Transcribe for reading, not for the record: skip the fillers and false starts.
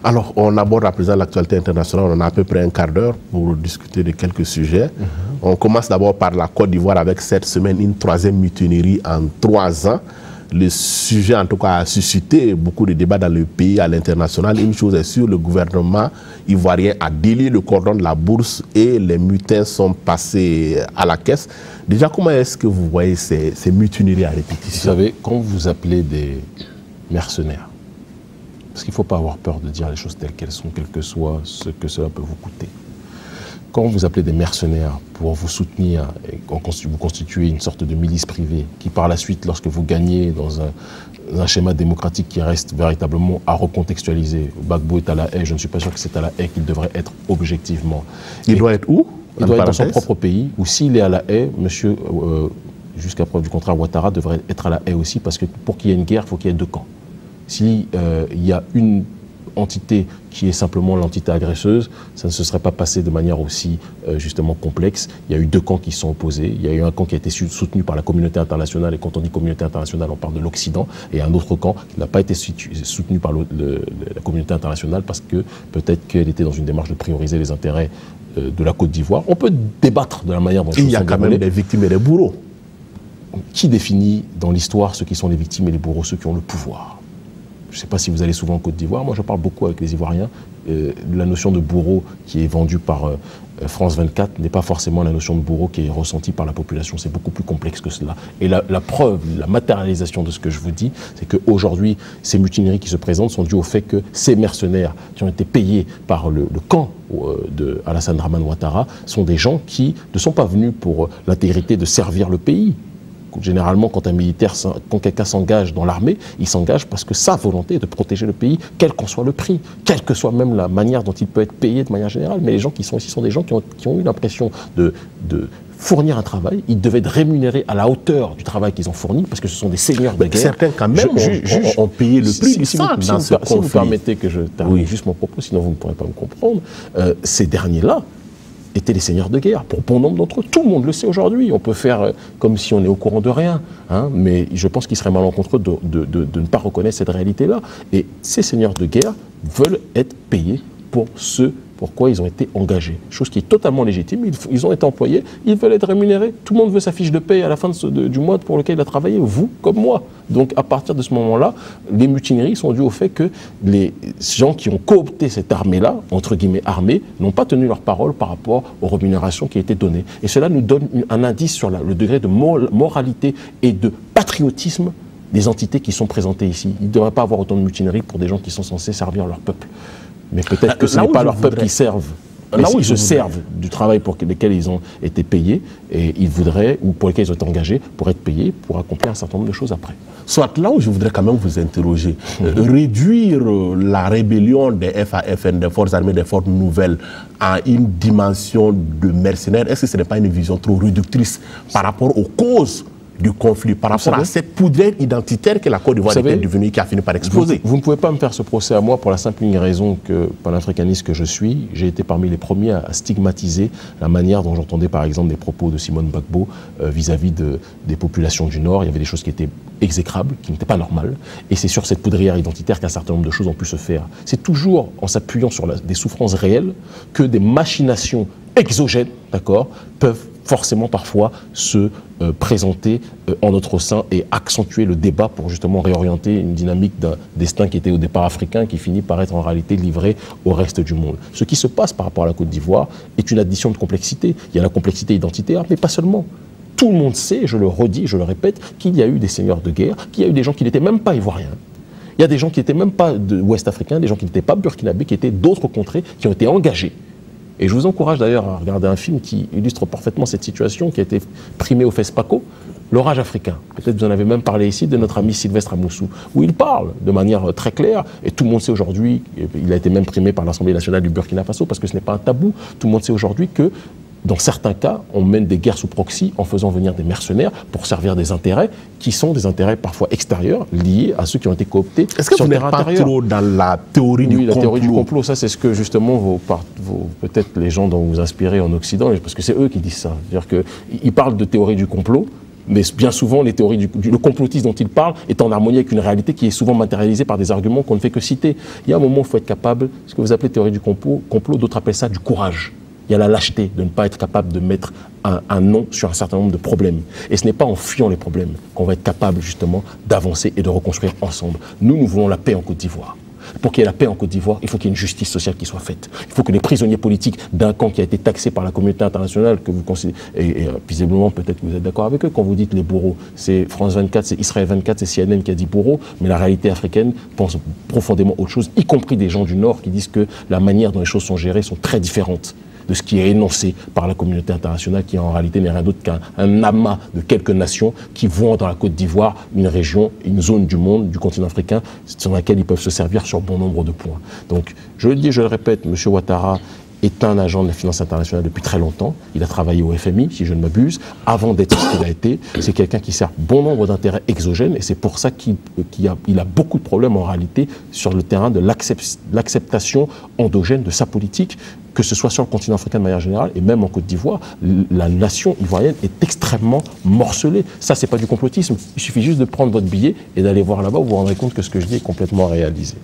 Alors, on aborde à présent l'actualité internationale. On a à peu près un quart d'heure pour discuter de quelques sujets. On commence d'abord par la Côte d'Ivoire avec cette semaine une troisième mutinerie en 3 ans. Le sujet, en tout cas, a suscité beaucoup de débats dans le pays, à l'international. Une chose est sûre, le gouvernement ivoirien a délié le cordon de la bourse et les mutins sont passés à la caisse. Déjà, comment est-ce que vous voyez ces mutineries à répétition? Vous savez, quand vous appelez des mercenaires, parce qu'il ne faut pas avoir peur de dire les choses telles qu'elles sont, quel que soit ce que cela peut vous coûter. Quand vous appelez des mercenaires pour vous soutenir, et vous constituez une sorte de milice privée qui par la suite, lorsque vous gagnez dans un schéma démocratique qui reste véritablement à recontextualiser, Gbagbo est à la haie, je ne suis pas sûr que c'est à la haie qu'il devrait être objectivement. Il doit être où? Il doit être dans son propre pays, ou s'il est à la haie, monsieur, jusqu'à preuve du contraire, Ouattara devrait être à la haie aussi, parce que pour qu'il y ait une guerre, il faut qu'il y ait 2 camps. S'il y a une entité qui est simplement l'entité agresseuse, ça ne se serait pas passé de manière aussi justement complexe. Il y a eu 2 camps qui sont opposés. Il y a eu un camp qui a été soutenu par la communauté internationale, et quand on dit communauté internationale, on parle de l'Occident, et un autre camp qui n'a pas été soutenu par la communauté internationale parce que peut-être qu'elle était dans une démarche de prioriser les intérêts de la Côte d'Ivoire. On peut débattre de la manière dont il y a quand même des victimes et des bourreaux. Qui définit dans l'histoire ceux qui sont les victimes et les bourreaux, ceux qui ont le pouvoir? Je ne sais pas si vous allez souvent en Côte d'Ivoire. Moi, je parle beaucoup avec les Ivoiriens. La notion de bourreau qui est vendue par France 24 n'est pas forcément la notion de bourreau qui est ressentie par la population. C'est beaucoup plus complexe que cela. Et la preuve, la matérialisation de ce que je vous dis, c'est qu'aujourd'hui, ces mutineries qui se présentent sont dues au fait que ces mercenaires qui ont été payés par le camp de Alassane Dramane Ouattara sont des gens qui ne sont pas venus pour l'intégrité de servir le pays. Généralement, quand un militaire, quand quelqu'un s'engage dans l'armée, il s'engage parce que sa volonté est de protéger le pays, quel qu'en soit le prix, quelle que soit même la manière dont il peut être payé de manière générale. Mais les gens qui sont ici sont des gens qui ont eu l'impression de fournir un travail. Ils devaient être rémunérés à la hauteur du travail qu'ils ont fourni, parce que ce sont des seigneurs de guerre. Certains, quand même, ont payé le prix. Si vous permettez que je termine juste mon propos, sinon vous ne pourrez pas me comprendre, ces derniers-là étaient les seigneurs de guerre, pour bon nombre d'entre eux. Tout le monde le sait aujourd'hui. On peut faire comme si on est au courant de rien, hein, mais je pense qu'il serait malencontreux de ne pas reconnaître cette réalité-là. Et ces seigneurs de guerre veulent être payés pour ce pourquoi ils ont été engagés. Chose qui est totalement légitime. Ils ont été employés, ils veulent être rémunérés. Tout le monde veut sa fiche de paye à la fin du mois pour lequel il a travaillé, vous comme moi. Donc à partir de ce moment-là, les mutineries sont dues au fait que les gens qui ont coopté cette armée-là, entre guillemets armée, n'ont pas tenu leur parole par rapport aux rémunérations qui étaient données. Et cela nous donne un indice sur le degré de moralité et de patriotisme des entités qui sont présentées ici. Il ne devrait pas avoir autant de mutineries pour des gens qui sont censés servir leur peuple. Mais peut-être que ce n'est pas leur peuple qui servent. Là où ils se servent du travail pour lequel ils ont été payés, et ils voudraient, ou pour lequel ils ont été engagés, pour être payés, pour accomplir un certain nombre de choses après. Soit là où je voudrais quand même vous interroger, réduire la rébellion des FAFN, des forces armées, des forces nouvelles, à une dimension de mercenaires, est-ce que ce n'est pas une vision trop réductrice par rapport aux causes du conflit, par rapport à cette poudrière identitaire que la Côte d'Ivoire était devenue, qui a fini par exploser? Vous ne pouvez pas me faire ce procès à moi pour la simple raison que, panafricaniste que je suis, j'ai été parmi les premiers à stigmatiser la manière dont j'entendais par exemple des propos de Simone Gbagbo vis-à-vis des populations du Nord. Il y avait des choses qui étaient exécrables, qui n'étaient pas normales, et c'est sur cette poudrière identitaire qu'un certain nombre de choses ont pu se faire. C'est toujours en s'appuyant sur des souffrances réelles que des machinations exogènes, d'accord, peuvent forcément parfois se présenter en notre sein et accentuer le débat pour justement réorienter une dynamique d'un destin qui était au départ africain, qui finit par être en réalité livré au reste du monde. Ce qui se passe par rapport à la Côte d'Ivoire est une addition de complexité. Il y a la complexité identitaire, mais pas seulement. Tout le monde sait, je le redis, je le répète, qu'il y a eu des seigneurs de guerre, qu'il y a eu des gens qui n'étaient même pas ivoiriens. Il y a des gens qui n'étaient même pas ouest-africains, des gens qui n'étaient pas burkinabés, qui étaient d'autres contrées, qui ont été engagés. Et je vous encourage d'ailleurs à regarder un film qui illustre parfaitement cette situation, qui a été primé au FESPACO, L'Orage africain. Peut-être vous en avez même parlé ici de notre ami Sylvestre Amoussou, où il parle de manière très claire, et tout le monde sait aujourd'hui, il a été même primé par l'Assemblée nationale du Burkina Faso, parce que ce n'est pas un tabou, tout le monde sait aujourd'hui que dans certains cas, on mène des guerres sous proxy en faisant venir des mercenaires pour servir des intérêts qui sont des intérêts parfois extérieurs liés à ceux qui ont été cooptés. Est-ce que vous n'êtes pas trop dans la théorie du complot? Oui, la théorie du complot, ça c'est ce que justement peut-être les gens dont vous inspirez en Occident, parce que c'est eux qui disent ça. C'est-à-dire qu'ils parlent de théorie du complot, Mais bien souvent, les théories le complotisme dont il parle est en harmonie avec une réalité qui est souvent matérialisée par des arguments qu'on ne fait que citer. Il y a un moment où il faut être capable, ce que vous appelez théorie du complot, d'autres appellent ça du courage. Il y a la lâcheté de ne pas être capable de mettre un nom sur un certain nombre de problèmes. Et ce n'est pas en fuyant les problèmes qu'on va être capable justement d'avancer et de reconstruire ensemble. Nous voulons la paix en Côte d'Ivoire. Pour qu'il y ait la paix en Côte d'Ivoire, il faut qu'il y ait une justice sociale qui soit faite. Il faut que les prisonniers politiques d'un camp qui a été taxé par la communauté internationale, que vous considérez, et visiblement peut-être que vous êtes d'accord avec eux quand vous dites les bourreaux, c'est France 24, c'est Israël 24, c'est CNN qui a dit bourreaux, mais la réalité africaine pense profondément autre chose, y compris des gens du Nord qui disent que la manière dont les choses sont gérées sont très différentes de ce qui est énoncé par la communauté internationale, qui en réalité n'est rien d'autre qu'un amas de quelques nations qui voient dans la Côte d'Ivoire une région, une zone du monde, du continent africain, sur laquelle ils peuvent se servir sur bon nombre de points. Donc, je le dis, je le répète, M. Ouattara est un agent de la finance internationale depuis très longtemps. Il a travaillé au FMI, si je ne m'abuse, avant d'être ce qu'il a été. C'est quelqu'un qui sert bon nombre d'intérêts exogènes et c'est pour ça qu'il a beaucoup de problèmes en réalité sur le terrain de l'acceptation endogène de sa politique, que ce soit sur le continent africain de manière générale et même en Côte d'Ivoire. La nation ivoirienne est extrêmement morcelée. Ça, c'est pas du complotisme. Il suffit juste de prendre votre billet et d'aller voir là-bas, vous vous rendrez compte que ce que je dis est complètement réalisé.